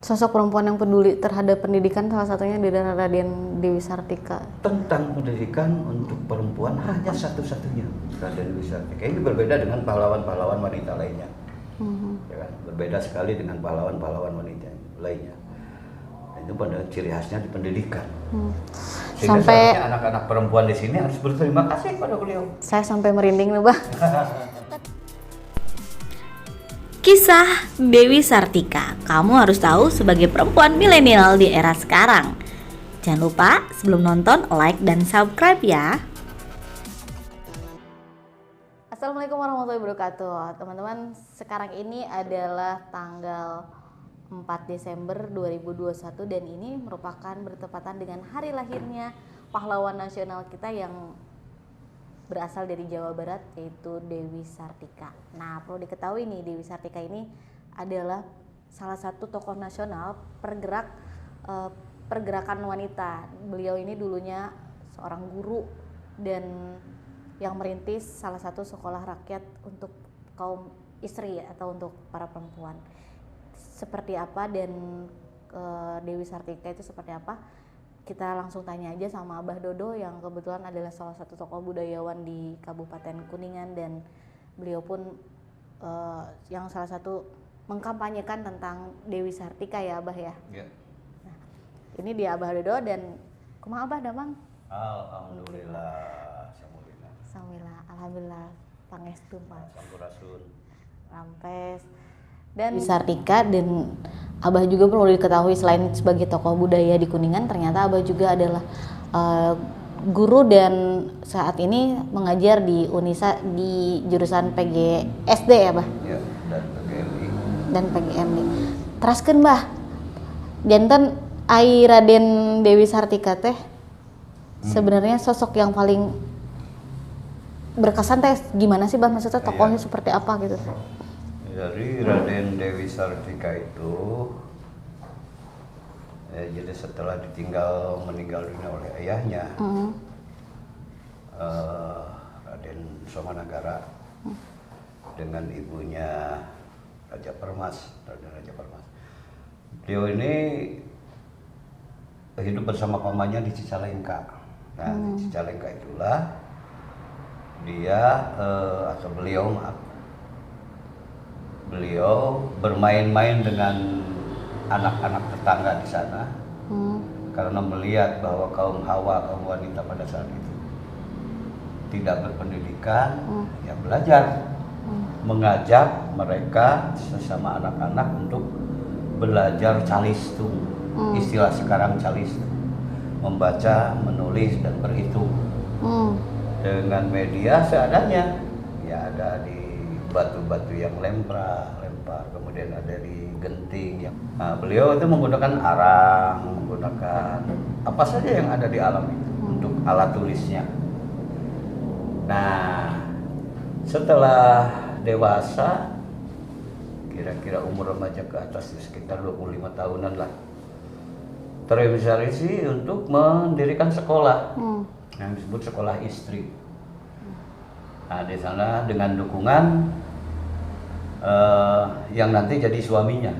Sosok perempuan yang peduli terhadap pendidikan salah satunya di Raden Dewi Sartika. Tentang pendidikan untuk perempuan hanya satu-satunya Raden Dewi Sartika. Ini berbeda dengan pahlawan-pahlawan wanita lainnya. Ya kan? Berbeda sekali dengan pahlawan-pahlawan wanita lainnya. Itu pada ciri khasnya di pendidikan. Sehingga Sampai anak-anak perempuan di sini harus berterima kasih pada beliau. saya sampai merinding nih, Bah. Kisah Dewi Sartika, kamu harus tahu sebagai perempuan milenial di era sekarang. Jangan lupa sebelum nonton like dan subscribe ya. Assalamualaikum warahmatullahi wabarakatuh. Teman-teman, sekarang ini adalah tanggal 4 Desember 2021 dan ini merupakan bertepatan dengan hari lahirnya pahlawan nasional kita yang berasal dari Jawa Barat, yaitu Dewi Sartika. Nah, perlu diketahui nih, Dewi Sartika ini adalah salah satu tokoh nasional pergerakan wanita. Beliau ini dulunya seorang guru dan yang merintis salah satu sekolah rakyat untuk kaum istri atau untuk para perempuan. Seperti apa dan Dewi Sartika itu seperti apa? Kita langsung tanya aja sama Abah Dodo yang kebetulan adalah salah satu tokoh budayawan di Kabupaten Kuningan dan beliau pun yang salah satu mengkampanyekan tentang Dewi Sartika ya Abah ya. Ya. Nah, ini dia Abah Dodo dan kumaha Abah damang? Alhamdulillah, Samila, alhamdulillah, pangestu Pak. Sampurasun. Rampes. Dan Dewi Sartika dan Abah juga perlu diketahui selain sebagai tokoh budaya di Kuningan, ternyata Abah juga adalah guru dan saat ini mengajar di Unisa di jurusan PGSD ya Bah? Ya, dan PGMI. Dan PGMI. Teraskeun Bah, janten ai Raden Dewi Sartika teh sebenarnya sosok yang paling berkesan teh gimana sih Bah? Maksudnya tokohnya seperti apa gitu? Jadi Raden Dewi Sartika itu jadi setelah meninggal dunia oleh ayahnya Raden Somanagara dengan ibunya Raden Raja Permas. Beliau ini hidup bersama pamannya di Cicalengka. Nah, di Cicalengka itulah beliau bermain-main dengan anak-anak tetangga di sana karena melihat bahwa kaum hawa, kaum wanita pada saat itu tidak berpendidikan, ya belajar, mengajak mereka sesama anak-anak untuk belajar calistung, istilah sekarang calistung, membaca, menulis dan berhitung dengan media seadanya, ya ada di batu-batu yang lempar, kemudian ada di genting. Nah, beliau itu menggunakan arang, menggunakan apa saja yang ada di alam itu untuk alat tulisnya. Nah, setelah dewasa, kira-kira umur remaja ke atas sekitar 25 tahunan lah, terinisiasi untuk mendirikan sekolah yang disebut sekolah istri. Nah, di sana dengan dukungan yang nanti jadi suaminya,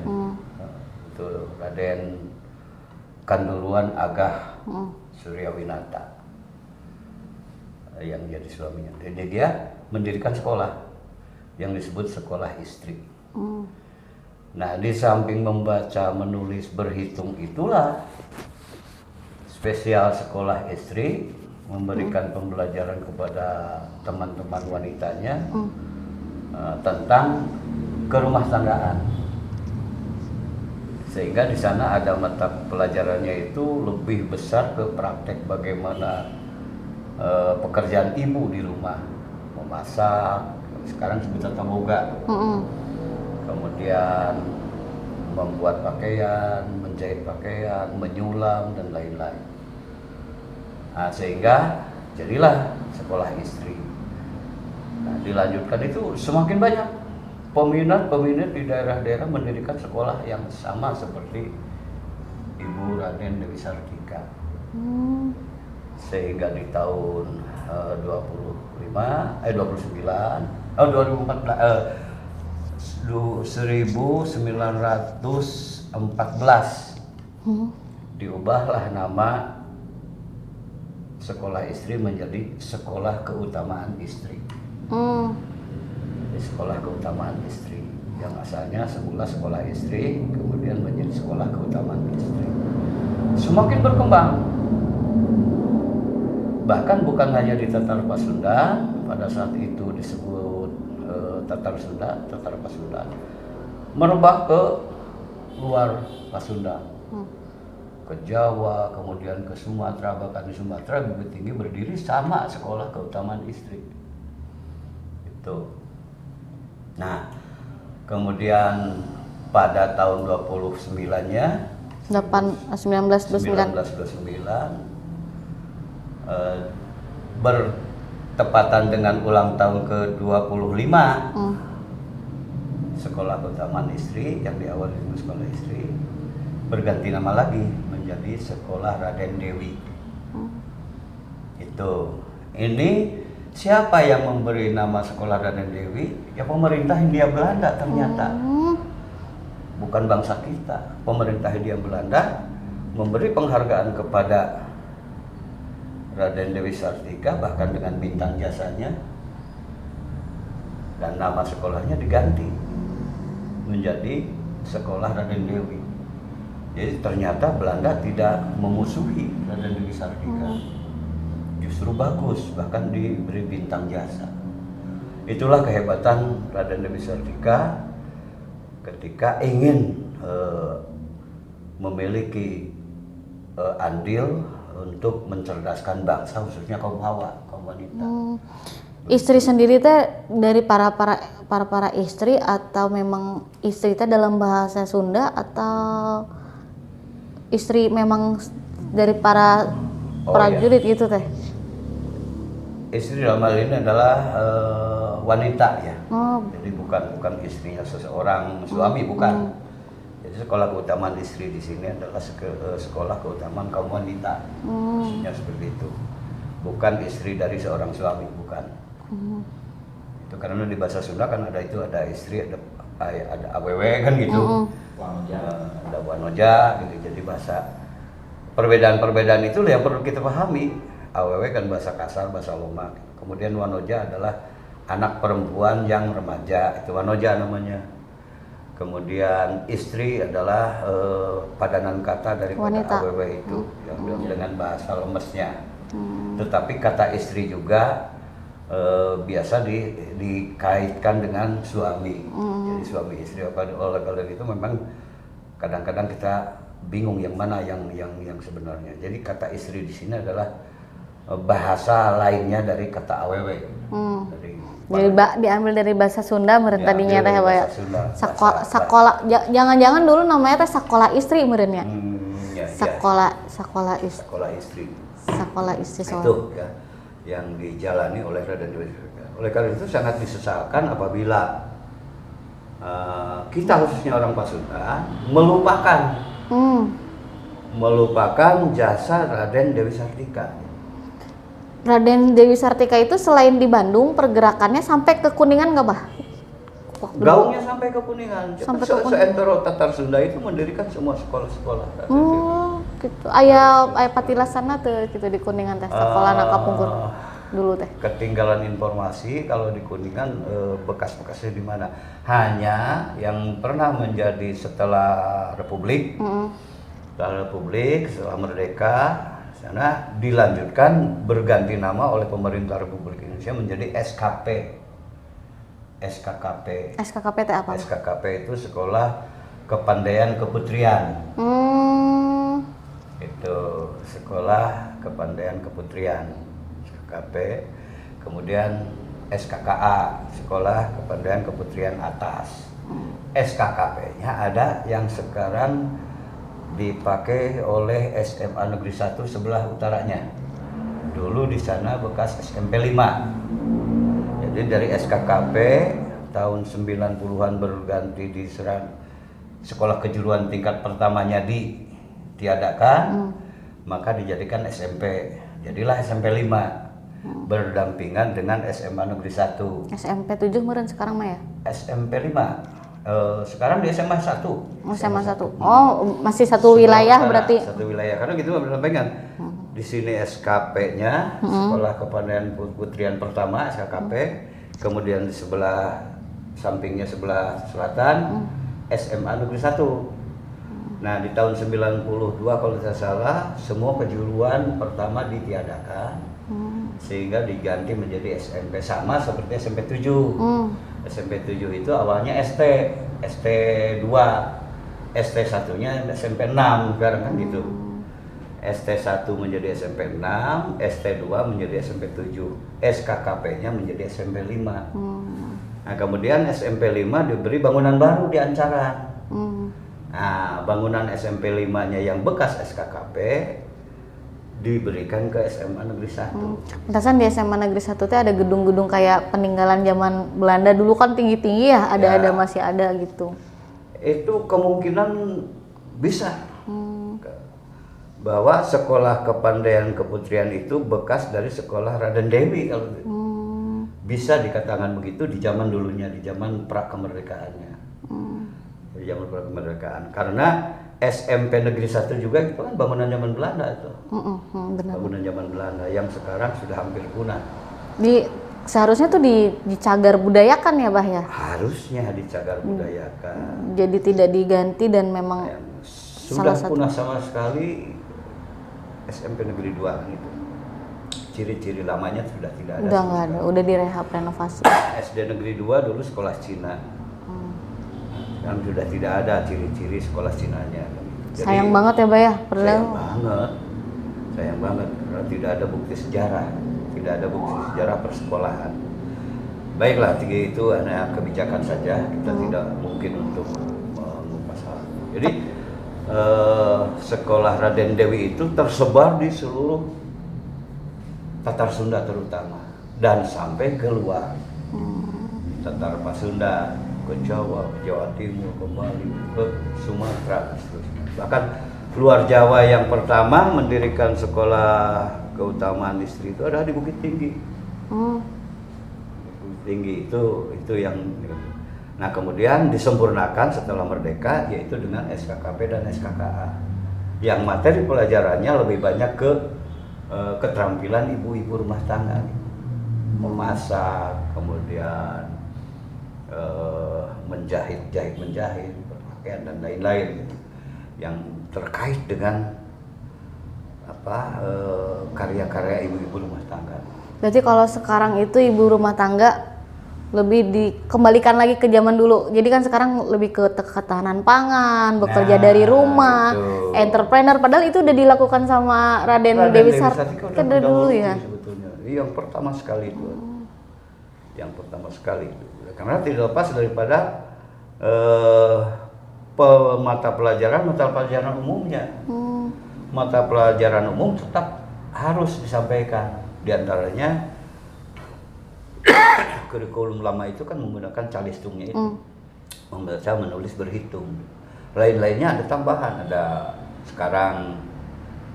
itu Raden Kanduruan Agah Suryawinata yang jadi suaminya. Jadi dia mendirikan sekolah yang disebut sekolah istri. Nah, di samping membaca, menulis, berhitung itulah spesial sekolah istri memberikan pembelajaran kepada teman-teman wanitanya tentang kerumah tanggaan, sehingga di sana ada mata pelajarannya itu lebih besar ke praktek bagaimana pekerjaan ibu di rumah, memasak, sekarang sebut tata boga, kemudian membuat pakaian, menjahit pakaian, menyulam dan lain-lain. Nah, sehingga jadilah sekolah istri. Nah, dilanjutkan itu semakin banyak peminat di daerah-daerah mendirikan sekolah yang sama seperti Ibu Raden Dewi Sartika. Sehingga di tahun 1914 1900 diubahlah nama sekolah istri menjadi Sekolah Keutamaan Istri. Jadi Sekolah Keutamaan Istri yang asalnya semula sekolah istri kemudian menjadi Sekolah Keutamaan Istri. Semakin berkembang, bahkan bukan hanya di Tatar Pasundan, pada saat itu disebut Tatar Pasundan, merembah ke luar Pasundan, ke Jawa, kemudian ke Sumatera, bahkan di Sumatera Bukit Tinggi berdiri sama Sekolah Keutamaan Istri. Itu. Nah, kemudian pada tahun 29-nya 1929 bertepatan dengan ulang tahun ke-25 Sekolah Keutamaan Istri yang diawali dengan Sekolah Istri berganti nama lagi menjadi Sekolah Raden Dewi. Itu. Ini siapa yang memberi nama Sekolah Raden Dewi? Ya pemerintah Hindia Belanda ternyata. Bukan bangsa kita. Pemerintah Hindia Belanda memberi penghargaan kepada Raden Dewi Sartika bahkan dengan bintang jasanya, dan nama sekolahnya diganti menjadi Sekolah Raden Dewi. Jadi ternyata Belanda tidak memusuhi Raden Dewi Sartika, justru bagus, bahkan diberi bintang jasa. Itulah kehebatan Raden Dewi Sartika ketika ingin memiliki andil untuk mencerdaskan bangsa, khususnya kaum hawa, kaum wanita. Istri sendiri teh dari para istri atau memang istri teh dalam bahasa Sunda atau istri memang dari para prajurit gitu teh? Istri dalam hal ini adalah wanita ya. Jadi bukan istrinya seseorang suami, bukan. Jadi Sekolah Keutamaan Istri di sini adalah Sekolah Keutamaan kaum wanita. Maksudnya seperti itu. Bukan istri dari seorang suami, bukan. Itu karena di bahasa Sunda kan ada istri, ada awewe kan gitu. Ada wanoja gitu. Jadi bahasa perbedaan-perbedaan itu yang perlu kita pahami. Awewe kan bahasa kasar, bahasa loma. Kemudian wanoja adalah anak perempuan yang remaja, itu wanoja namanya. Kemudian istri adalah padanan kata daripada awewe itu yang dengan bahasa lemesnya. Tetapi kata istri juga biasa dikaitkan dengan suami. Jadi suami istri, oleh karena itu memang kadang-kadang kita bingung yang mana yang sebenarnya. Jadi kata istri di sini adalah bahasa lainnya dari kata awewe. Jadi diambil dari bahasa Sunda meureun tadinya teh ya. Sekolah jangan-jangan dulu namanya teh sekolah istri meureun ya. Sekolah istri. Sekolah istri itu ya yang dijalani oleh Raden Dewi. Oleh karena itu sangat disesalkan apabila kita khususnya orang Pasundan melupakan jasa Raden Dewi Sartika. Raden Dewi Sartika itu selain di Bandung pergerakannya sampai ke Kuningan nggak, Bah? Gaungnya sampai ke Kuningan. Seantero Tatar Sunda itu mendirikan semua sekolah-sekolah. Gitu. Aya patilasanna tuh gitu di Kuningan teh sekolah Kapungkur dulu teh. Ketinggalan informasi kalau di Kuningan bekas-bekasnya di mana. Hanya yang pernah menjadi setelah Republik, setelah merdeka, sana dilanjutkan berganti nama oleh pemerintah Republik Indonesia menjadi SKP. SKKP itu apa? SKKP itu Sekolah Kepandaian Keputrian. Itu Sekolah Kepandaian Keputrian, SKKP. Kemudian SKKA, Sekolah Kepandaian Keputrian Atas. SKKP-nya ada yang sekarang dipakai oleh SMA Negeri 1 sebelah utaranya. Dulu di sana bekas SMP 5. Jadi dari SKKP tahun 90-an berganti di sekolah kejuruan tingkat pertamanya ditiadakan, maka dijadikan SMP. Jadilah SMP 5 berdampingan dengan SMA Negeri 1. SMP 7 meureun sekarang mah ya? SMP 5. Sekarang di SMA 1. SMA 1. Oh, masih satu wilayah berarti. Satu wilayah. Karena gitu bersampingan. Di sini SKP-nya, Sekolah Kepandaian Putrian Pertama SKKP. Kemudian di sebelah sampingnya sebelah selatan SMA Negeri 1. Nah, di tahun 92 kalau tidak salah, semua kejuruan pertama ditiadakan. Sehingga diganti menjadi SMP, sama seperti SMP 7. SMP 7 itu awalnya ST 2, ST 1-nya SMP 6 sekarang kan gitu. ST 1 menjadi SMP 6, ST 2 menjadi SMP 7, SKKP-nya menjadi SMP 5. Nah, kemudian SMP 5 diberi bangunan baru di Ancaran. Nah, bangunan SMP 5-nya yang bekas SKKP diberikan ke SMA Negeri 1. Pantasan di SMA Negeri 1 tuh ada gedung-gedung kayak peninggalan zaman Belanda dulu kan tinggi-tinggi ya, ada masih ada gitu. Itu kemungkinan bisa. Bahwa Sekolah Kepandaian Keputrian itu bekas dari Sekolah Raden Dewi kalau bisa dikatakan begitu di zaman dulunya, di zaman pra-kemerdekaannya. Di zaman pra-kemerdekaan. Karena SMP Negeri 1 juga itu kan bangunan zaman Belanda itu. Benar. Bangunan zaman Belanda yang sekarang sudah hampir punah. Seharusnya tuh dicagar budayakan ya, Bah ya? Harusnya dicagar budayakan. Jadi tidak diganti dan memang Sudah punah sama sekali SMP Negeri 2 kan itu. Ciri-ciri lamanya sudah tidak ada. Udah nggak ada, udah direhab renovasi. SD Negeri 2 dulu sekolah Cina. Kan sudah tidak ada ciri-ciri sekolah Cinanya. Jadi, sayang banget ya, Bah ya? Sayang banget karena tidak ada bukti sejarah, tidak ada bukti sejarah persekolahan. Baiklah, itu hanya kebijakan saja, kita tidak mungkin untuk mengupas hal. Jadi sekolah Raden Dewi itu tersebar di seluruh Tatar Sunda terutama dan sampai ke luar. Tatar Pasunda, ke Jawa, ke Jawa Timur, ke Bali, ke Sumatera, bahkan luar Jawa yang pertama mendirikan sekolah keutamaan istri itu ada di Bukit Tinggi. Bukit Tinggi itu yang, nah kemudian disempurnakan setelah merdeka yaitu dengan SKKP dan SKKA yang materi pelajarannya lebih banyak ke keterampilan ibu-ibu rumah tangga, memasak, kemudian menjahit, berpakaian dan lain-lain yang terkait dengan karya-karya ibu-ibu rumah tangga. Berarti kalau sekarang itu ibu rumah tangga lebih dikembalikan lagi ke zaman dulu. Jadi kan sekarang lebih ke ketahanan pangan, bekerja dari rumah, entrepreneur. Padahal itu udah dilakukan sama Raden Dewi Sartika dari dulu ya. Sebetulnya yang pertama sekali itu. Yang pertama sekali itu. Karena tidak lepas daripada mata pelajaran umumnya. Mata pelajaran umum tetap harus disampaikan. Di antaranya kurikulum lama itu kan menggunakan calistungnya itu, membaca, menulis, berhitung. Lain-lainnya ada tambahan, ada sekarang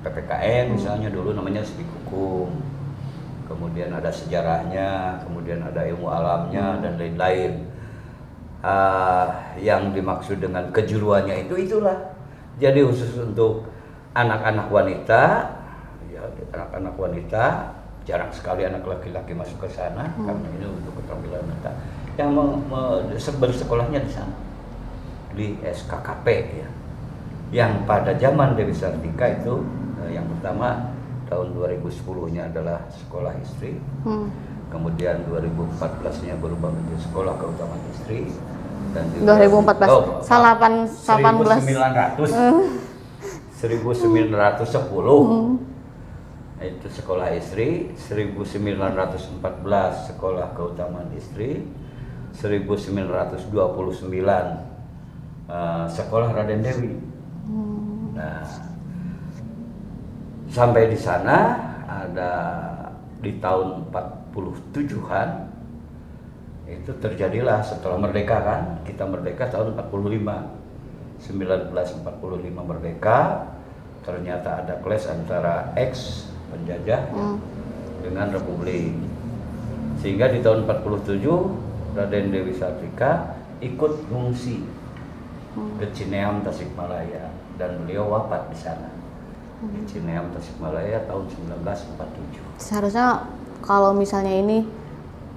PPKN misalnya, dulu namanya studi hukum, kemudian ada sejarahnya, kemudian ada ilmu alamnya dan lain-lain. Yang dimaksud dengan kejuruannya itulah. Jadi khusus untuk anak-anak wanita, ya anak-anak wanita. Jarang sekali anak laki-laki masuk ke sana karena ini untuk keterampilan wanita yang bersekolahnya di sana di SKKP ya. Yang pada zaman Dewi Sartika itu yang pertama tahun 2010-nya adalah sekolah istri. Kemudian 2014-nya berubah menjadi sekolah keutamaan istri dan 2014 1910 itu sekolah istri, 1914 sekolah keutamaan istri, 1929 sekolah Raden Dewi. Nah, sampai di sana ada di tahun 47-an itu terjadilah setelah merdeka kan, kita merdeka tahun 45, 1945 merdeka, ternyata ada clash antara ex penjajah dengan republik, sehingga di tahun 47 Raden Dewi Sartika ikut ngungsi ke Cineam Tasikmalaya dan beliau wafat di sana di Cineam Tasikmalaya tahun 1947. Seharusnya kalau misalnya ini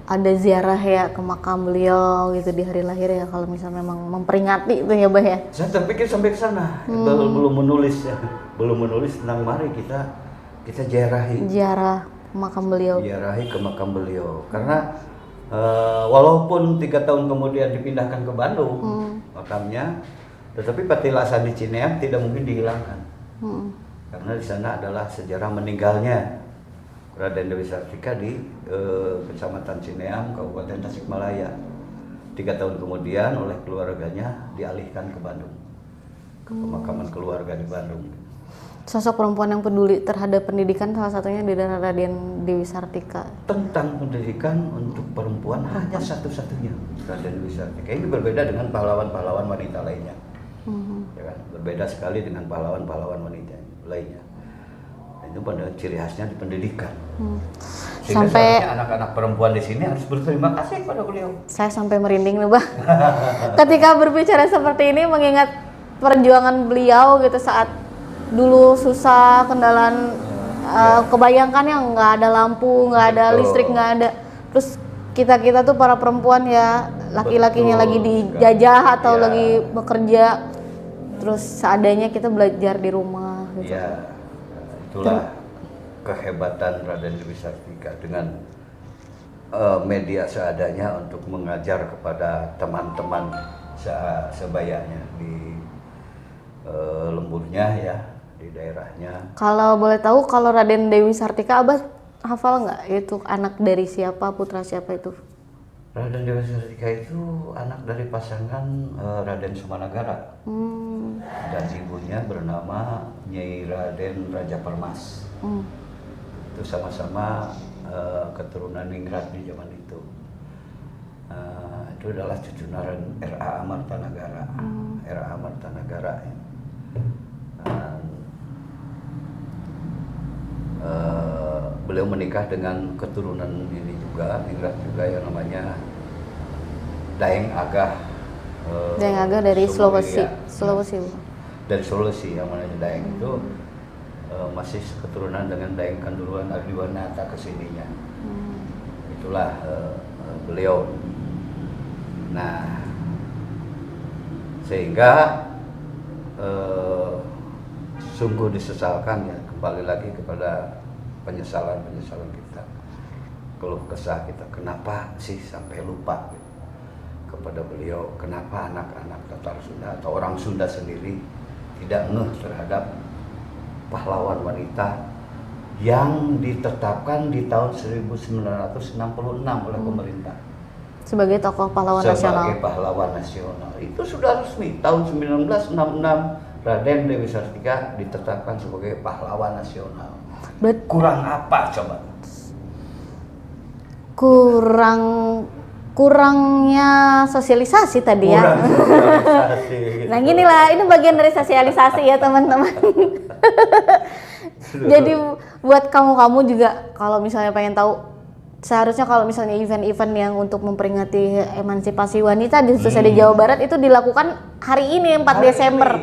ada ziarah ya ke makam beliau gitu di hari lahir ya, kalau misalnya memang memperingati itu ya Bah ya. Saya terpikir sampai ke sana, belum menulis ya, belum menulis tentang mari kita ziarahi Makam beliau. Ziarahi ke makam beliau karena walaupun 3 tahun kemudian dipindahkan ke Bandung makamnya, tetapi petilasan di Cineam tidak mungkin dihilangkan karena di sana adalah sejarah meninggalnya Raden Dewi Sartika di Kecamatan Cineam, Kabupaten Tasikmalaya. 3 tahun kemudian oleh keluarganya dialihkan ke Bandung, ke pemakaman keluarga di Bandung. Sosok perempuan yang peduli terhadap pendidikan salah satunya di daerah Raden Dewi Sartika. Tentang pendidikan untuk perempuan hanya satu-satunya Raden Dewi Sartika. Ini berbeda dengan pahlawan-pahlawan wanita lainnya. Ya kan? Berbeda sekali dengan pahlawan-pahlawan wanita lainnya. Itu pada ciri khasnya di pendidikan. Sehingga Sampai anak-anak perempuan di sini harus berterima kasih pada beliau. saya sampai merinding nih Bah. Ketika berbicara seperti ini mengingat perjuangan beliau gitu saat dulu susah, kendalaan kebayangkan ya nggak ada lampu, nggak ada listrik, nggak ada. Terus kita tuh para perempuan ya, laki-lakinya lagi dijajah atau lagi bekerja, terus seadanya kita belajar di rumah gitu. Ya, itulah kehebatan Raden Dewi Sartika dengan media seadanya untuk mengajar kepada teman-teman sebayanya di lemburnya ya, di daerahnya. Kalau boleh tahu, kalau Raden Dewi Sartika Abah hafal nggak itu anak dari siapa, putra siapa itu? Raden Dewi Sartika itu anak dari pasangan Raden Sumanagara dan ibunya bernama Nyai Raden Raja Permas. Itu sama-sama keturunan Ningrat di zaman itu. Itu adalah cucu R.A. Amartanagara. R.A. Amartanagara ya. Beliau menikah dengan keturunan ini juga, Ningrat juga, yang namanya Daeng Agah. Daeng Agah dari Sulawesi. Ya. Sulawesi. Dari Sulawesi, yang mana Daeng itu masih keturunan dengan Daeng Kanduruan Ardiwanata kesininya. Itulah beliau. Nah, sehingga sungguh disesalkan ya, kembali lagi kepada penyesalan kita, keluh kesah kita, kenapa sih sampai lupa gitu, kepada beliau, kenapa anak-anak Tatar Sunda atau orang Sunda sendiri tidak ngeh terhadap pahlawan wanita yang ditetapkan di tahun 1966 oleh pemerintah Sebagai tokoh pahlawan nasional. Sebagai pahlawan nasional. Itu sudah resmi tahun 1966 Raden Dewi Sartika ditetapkan sebagai pahlawan nasional. Kurang apa coba? Kurangnya sosialisasi tadi ya. Kurang sosialisasi. Gitu. Nah gini lah, ini bagian dari sosialisasi ya teman-teman. Jadi buat kamu juga kalau misalnya pengen tahu, seharusnya kalau misalnya event-event yang untuk memperingati emansipasi wanita khususnya di Jawa Barat itu dilakukan hari ini 4 Desember.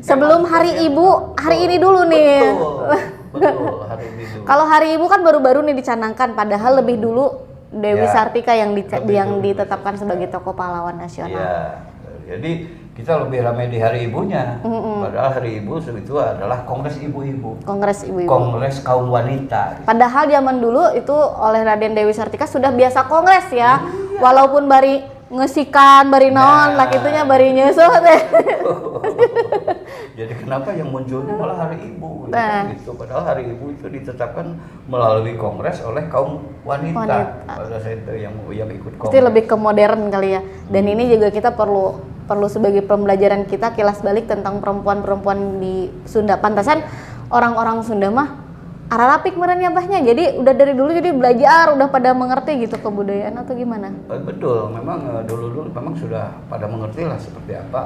Sebelum Hari Ibu, hari ini dulu nih. Betul, hari ini dulu. Kalau Hari Ibu kan baru-baru nih dicanangkan, padahal lebih dulu Dewi Sartika yang ditetapkan sebagai tokoh pahlawan nasional. Iya. Jadi kita lebih ramai di Hari Ibunya. Padahal Hari Ibu itu adalah Kongres Ibu-ibu. Kongres Ibu-ibu. Kongres kaum wanita. Padahal zaman dulu itu oleh Raden Dewi Sartika sudah biasa kongres ya. Walaupun bari ngesikan, bari naon, lah kitunya bari nyusuh teh. Jadi kenapa yang munculnya malah Hari Ibu gitu. Padahal Hari Ibu itu ditetapkan melalui kongres oleh kaum wanita. Pada saat itu yang ikut kongres. Pasti lebih ke modern kali ya. Dan ini juga kita perlu sebagai pembelajaran kita kilas balik tentang perempuan-perempuan di Sunda. Pantasan orang-orang Sunda mah ararapik merenya bahnya. Jadi udah dari dulu jadi belajar, udah pada mengerti gitu kebudayaan atau gimana? Betul, memang dulu memang sudah pada mengerti lah seperti apa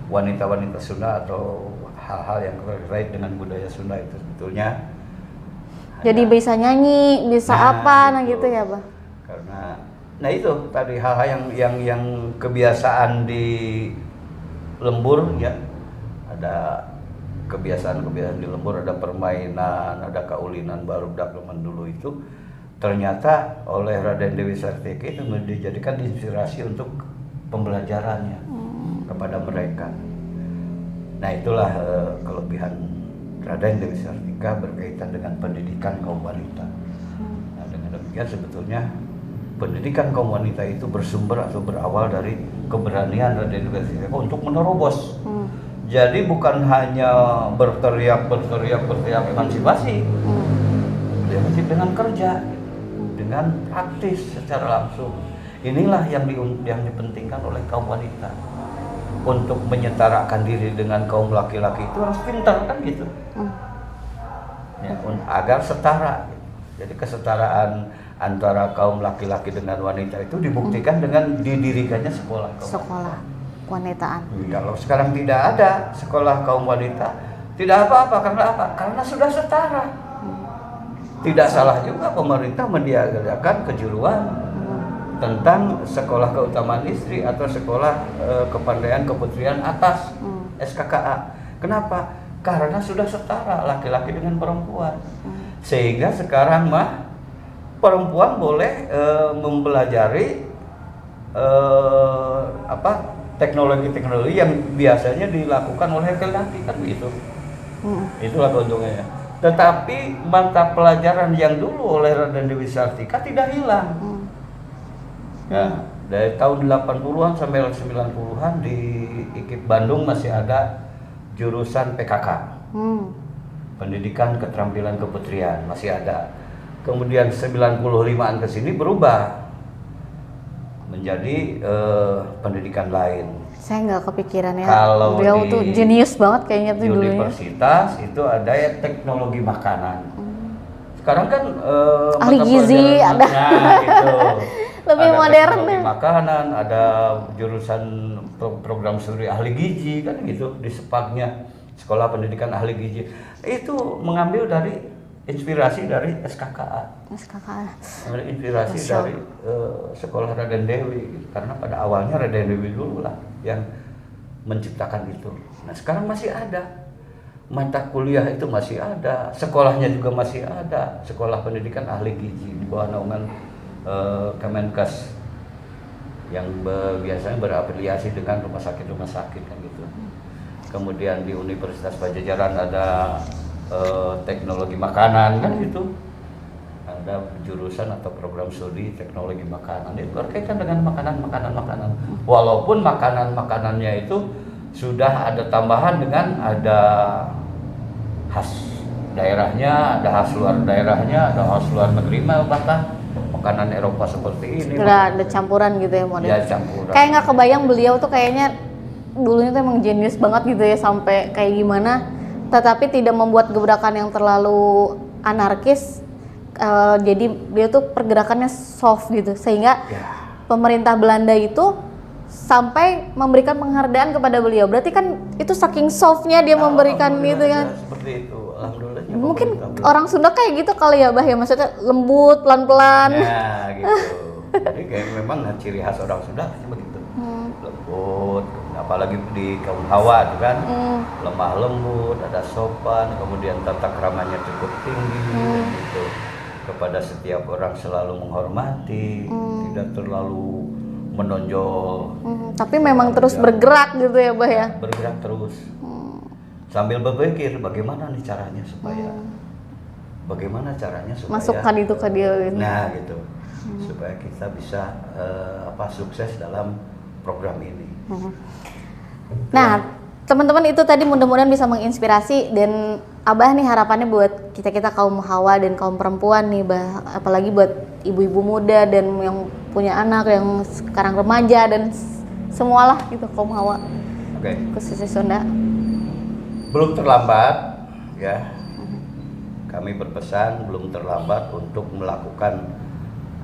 wanita-wanita Sunda atau hal-hal yang terkait dengan budaya Sunda itu sebetulnya. Jadi bisa nyanyi, bisa apa, nah gitu ya, Bah? Karena Nah itu tadi hal-hal yang kebiasaan di lembur ya, ada kebiasaan-kebiasaan di lembur, ada permainan, ada kaulinan baru zaman dulu itu ternyata oleh Raden Dewi Sartika itu dijadikan inspirasi untuk pembelajarannya kepada mereka. Nah itulah kelebihan Raden Dewi Sartika berkaitan dengan pendidikan kaum wanita. Nah dengan demikian sebetulnya pendidikan kaum wanita itu bersumber atau berawal dari keberanian Raden Dewi Sartika untuk menerobos. Jadi bukan hanya berteriak emansipasi, dia masih dengan kerja, dengan praktis secara langsung. Inilah yang dipentingkan oleh kaum wanita. Untuk menyetarakan diri dengan kaum laki-laki itu harus pintar kan gitu. Ya, agar setara. Jadi kesetaraan antara kaum laki-laki dengan wanita itu dibuktikan dengan didirikannya sekolah kewanitaan. Kalau sekarang tidak ada sekolah kaum wanita, tidak apa-apa. Karena apa? Karena sudah setara. Tidak salah juga pemerintah mendiadakan kejuruan tentang sekolah keutamaan istri atau sekolah kepandaian keputrian atas SKKA. Kenapa? Karena sudah setara laki-laki dengan perempuan. Sehingga sekarang perempuan boleh mempelajari teknologi-teknologi yang biasanya dilakukan oleh laki-laki kan begitu. Itulah keuntungannya. Tetapi mata pelajaran yang dulu oleh Raden Dewi Sartika tidak hilang. Ya, dari tahun 80-an sampai 90-an di IKIP Bandung masih ada jurusan PKK. Pendidikan Keterampilan Keputrian masih ada. Kemudian 95-an ke sini berubah menjadi pendidikan lain. Saya nggak kepikiran ya. Kalau beliau tuh jenius banget kayaknya tuh dulunya. Universitas itu ada ya teknologi makanan. Sekarang kan ahli gizi ada. Gitu. Lebih ada modern teknologi makanan, ada jurusan program studi ahli gizi kan gitu di Sepaknya, Sekolah Pendidikan Ahli Gizi. Itu mengambil dari inspirasi dari SKKA. Inspirasi dari sekolah Raden Dewi karena pada awalnya Raden Dewi dulu lah yang menciptakan itu. Nah, sekarang masih ada. Mata kuliah itu masih ada, sekolahnya juga masih ada, Sekolah Pendidikan Ahli Gizi di bawah naungan Kemenkes yang biasanya berafiliasi dengan rumah sakit kan gitu. Kemudian di Universitas Pajajaran ada teknologi makanan kan gitu. Ada jurusan atau program studi teknologi makanan itu berkaitan dengan makanan. Walaupun makanannya itu sudah ada tambahan dengan ada khas daerahnya, ada khas luar daerahnya, ada khas luar negeri bahkan makanan Eropa seperti ini. Ada campuran gitu ya model. Ya campuran. Kayak nggak kebayang beliau tuh kayaknya dulunya tuh emang jenius banget gitu ya sampai kayak gimana. Tetapi tidak membuat gebrakan yang terlalu anarkis. Jadi beliau tuh pergerakannya soft gitu sehingga pemerintah Belanda itu sampai memberikan penghargaan kepada beliau. Berarti kan itu saking softnya dia memberikan gitu kan. Seperti itu. Alhamdulillah. Mungkin orang Sunda kayak gitu kali ya, Bah ya, maksudnya lembut, pelan-pelan. Ya, gitu. Jadi kayak memang ciri khas orang Sunda begitu. Lembut, apalagi di kaum Hawa itu kan. Lemah lembut, ada sopan, kemudian tata keramanya cukup tinggi gitu. Kepada setiap orang selalu menghormati, tidak terlalu menonjol. Tapi memang terus bergerak gitu ya, Bah ya. Bergerak terus. Sambil berpikir bagaimana nih caranya supaya masukkan itu ke dia gitu. Nah gitu supaya kita bisa sukses dalam program ini. Nah teman-teman itu tadi mudah-mudahan bisa menginspirasi dan Abah nih harapannya buat kita kaum hawa dan kaum perempuan nih Bah, apalagi buat ibu-ibu muda dan yang punya anak yang sekarang remaja dan semualah gitu kaum hawa. Khususnya Sunda. Belum terlambat ya. Kami berpesan belum terlambat untuk melakukan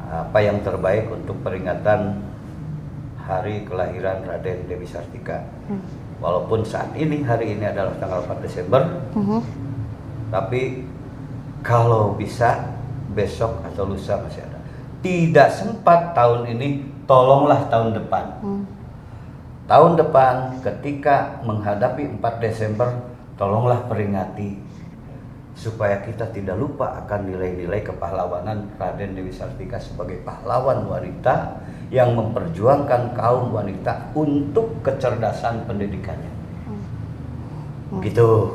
apa yang terbaik untuk peringatan hari kelahiran Raden Dewi Sartika. Walaupun saat ini hari ini adalah tanggal 4 Desember. Tapi kalau bisa besok atau lusa masih ada. tidak sempat tahun ini, tolonglah tahun depan. Tahun depan ketika menghadapi 4 Desember, tolonglah peringati supaya kita tidak lupa akan nilai-nilai kepahlawanan Raden Dewi Sartika sebagai pahlawan wanita yang memperjuangkan kaum wanita untuk kecerdasan pendidikannya. Begitu.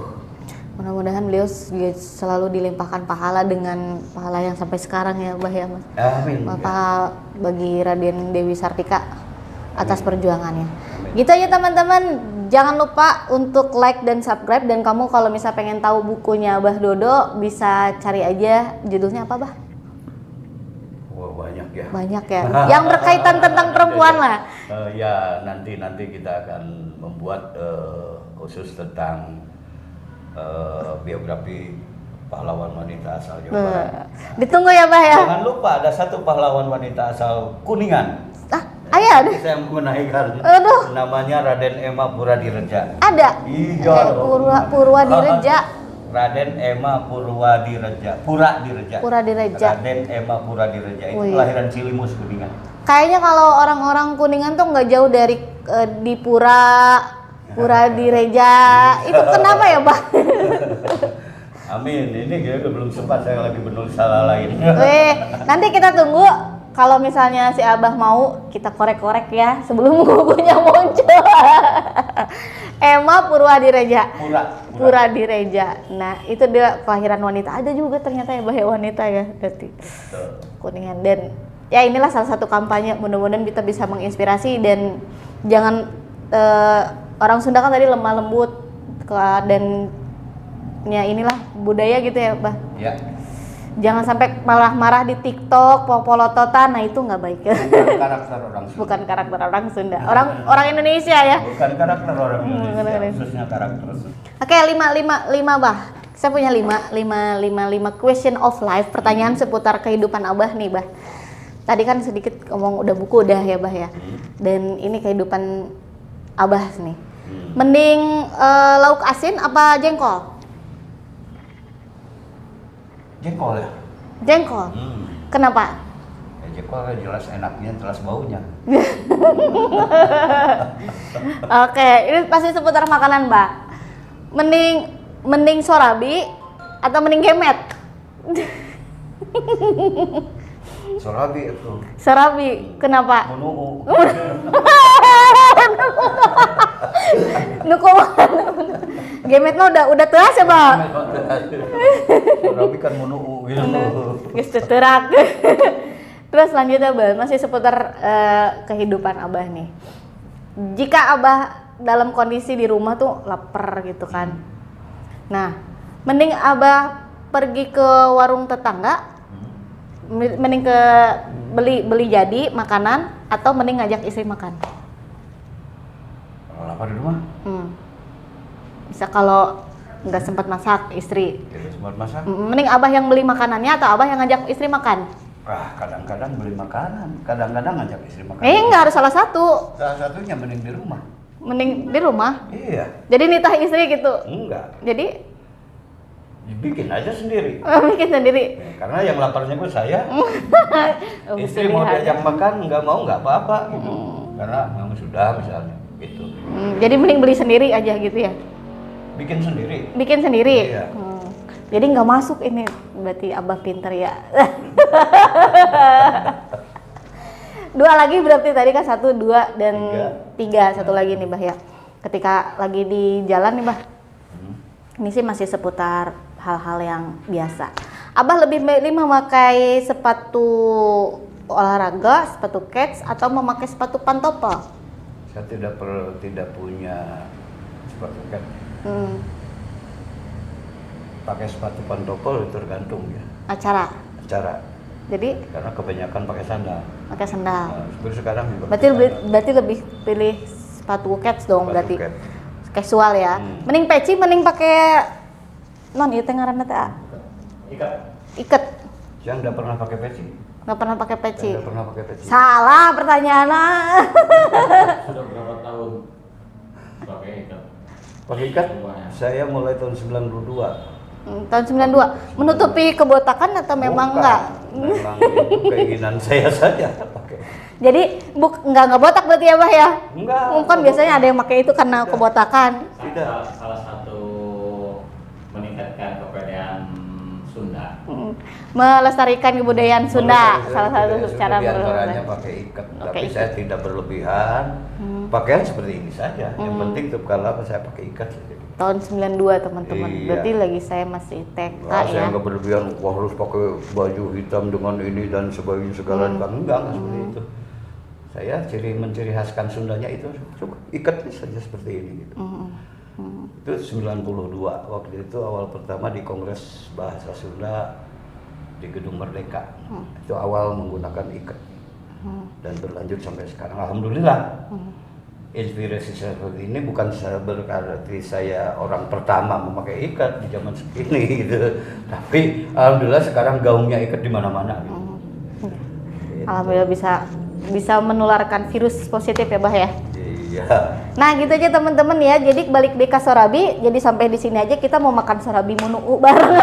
Mudah-mudahan beliau selalu dilimpahkan pahala dengan pahala yang sampai sekarang ya, Bah ya, Mas. Amin. Pahala bagi Raden Dewi Sartika atas perjuangannya. Gitu aja teman-teman, jangan lupa untuk like dan subscribe, dan kamu kalau misal pengen tahu bukunya Abah Dodo bisa cari aja judulnya apa, Bah? Wah, banyak ya. Banyak ya. Yang berkaitan tentang perempuan lah. Ya, nanti kita akan membuat khusus tentang biografi pahlawan wanita asal Jawa Barat. Ditunggu ya, Bah ya. Jangan lupa ada satu pahlawan wanita asal Kuningan. Ayah ada. Saya menaikkan. Aduh. Namanya Raden Ema Puradireja. Ada. Iya. Purwadireja. Raden Ema Purwadireja. Puradireja. Raden Ema Puradireja itu kelahiran Cilimus Kuningan. Kayaknya kalau orang-orang Kuningan tuh nggak jauh dari di Puradireja. Itu kenapa ya, Bah? Amin. Ini kayaknya belum sempat, saya lagi menulis salah lain. Nanti kita tunggu. Kalau misalnya si Abah mau, kita korek-korek ya sebelum bukunya muncul. Ema Purwadireja. Puradireja. Nah, itu dia kelahiran wanita. Ada juga ternyata ya, Bah ya, wanita ya, berarti. Kuningan. Dan ya inilah salah satu kampanye. Mudah-mudahan kita bisa menginspirasi, dan jangan orang Sunda kan tadi lemah lembut dan ya inilah budaya gitu ya, Bah. Ya. Jangan sampai marah-marah di TikTok, polototan, nah itu nggak baik. Bukan karakter orang Sunda. Bukan karakter orang Sunda. Orang Indonesia ya. Bukan karakter orang Indonesia, khususnya karakter Sunda. Oke, 5 Bah. Saya punya 5 question of life, pertanyaan seputar kehidupan Abah nih, Bah. Tadi kan sedikit ngomong udah buku udah ya, Bah ya. Dan ini kehidupan Abah nih. Mending lauk asin apa jengkol? Jengkol ya? Jengkol. Kenapa? Ya, jengkol jelas enaknya, jelas baunya. Oke, ini pasti seputar makanan, Mbak. Mending sorabi atau mending gemet? Sorabi itu. Sorabi, kenapa? Munuu. Nuku. Gemet mah udah teras ya, Bang. Sorabi kan munuu gitu. Geus terak. Terus lanjutnya, Bang, masih seputar kehidupan Abah nih. Jika Abah dalam kondisi di rumah tuh lapar gitu kan. Nah, mending Abah pergi ke warung tetangga, mending ke beli jadi makanan, atau mending ngajak istri makan? Kalau lapar di rumah? Bisa kalau nggak sempat masak istri. Tidak sempat masak. Mending Abah yang beli makanannya atau Abah yang ngajak istri makan? Kadang-kadang beli makanan, kadang-kadang ngajak istri makan. Nggak harus salah satu. Salah satunya mending di rumah. Mending di rumah. Iya. Jadi nitah istri gitu. Enggak. Jadi Bikin aja sendiri. bikin sendiri. Ya, karena yang laparnya gue saya. Istri mau pilihan. diajak makan nggak mau nggak apa-apa gitu. Karena memang sudah misalnya gitu. Jadi mending beli sendiri aja gitu ya. Bikin sendiri. Bikin sendiri. Iya. Jadi nggak masuk ini, berarti Abah pinter ya. 2 lagi berarti tadi kan 1, 2, dan 3. Satu lagi nih, Bah ya. Ketika lagi di jalan nih, Bah. Ini sih masih seputar hal-hal yang biasa. Abah lebih milih memakai sepatu olahraga, sepatu kets, atau memakai sepatu pantopel? Saya tidak punya sepatu kets. Pakai sepatu pantopel itu tergantung ya. Acara. Jadi Karena kebanyakan pakai sandal. pakai sandal. Nah, seperti sekarang juga. Berarti lebih pilih sepatu kets dong, Sepatu berarti. kets. Casual ya. Mending peci, mending pakai non ieu teh ngaranna teh. Iket. Yang nggak pernah pakai peci. Nggak pernah pakai peci. Nggak pernah pakai peci. Salah pertanyaannya. Sudah berapa tahun pakai ikat? Pakai ikat? Saya mulai tahun 92. Tahun 92 menutupi kebotakan atau memang Bukan, enggak? Memang itu keinginan saya saja pakai. Jadi enggak botak berarti ya Bah ya? Enggak. Kan biasanya ada yang pakai itu karena kebotakan. Tidak. Salah satu meningkatkan kepedean Sunda. Melestarikan kebudayaan Sunda, salah satu cara Di antaranya pakai ikat, tapi ikat. saya tidak berlebihan. Pakaian seperti ini saja. Yang penting tuh kalau saya pakai ikat saja. Tahun 92 teman-teman. Iya. Berarti lagi saya masih TK Saya ya. nggak berlebihan, wah harus pakai baju hitam dengan ini dan sebagainya segala enggak seperti itu. Saya menciri khaskan Sundanya itu cukup ikatnya saja seperti ini gitu. Itu 92 waktu itu awal pertama di Kongres Bahasa Sunda di Gedung Merdeka. Itu awal menggunakan ikat. Dan berlanjut sampai sekarang alhamdulillah. Inspirasi seperti ini bukan berarti saya orang pertama memakai ikat di zaman ini gitu. Tapi alhamdulillah sekarang gaungnya ikat di mana-mana gitu. Alhamdulillah bisa menularkan virus positif ya Bah ya. Iya. Nah gitu aja teman-teman ya. Jadi balik deka Sorabi. Jadi sampai di sini aja kita mau makan Sorabi Munuu bareng.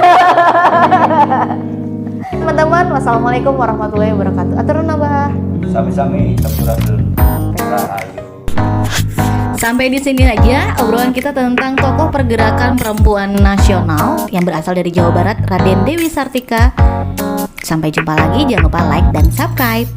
Teman-teman, wassalamualaikum warahmatullahi wabarakatuh. Aturun Bah. Sami-sami sampurasun. Rahayu. Sampai di sini aja obrolan kita tentang tokoh pergerakan perempuan nasional yang berasal dari Jawa Barat, Raden Dewi Sartika. Sampai jumpa lagi, jangan lupa like dan subscribe.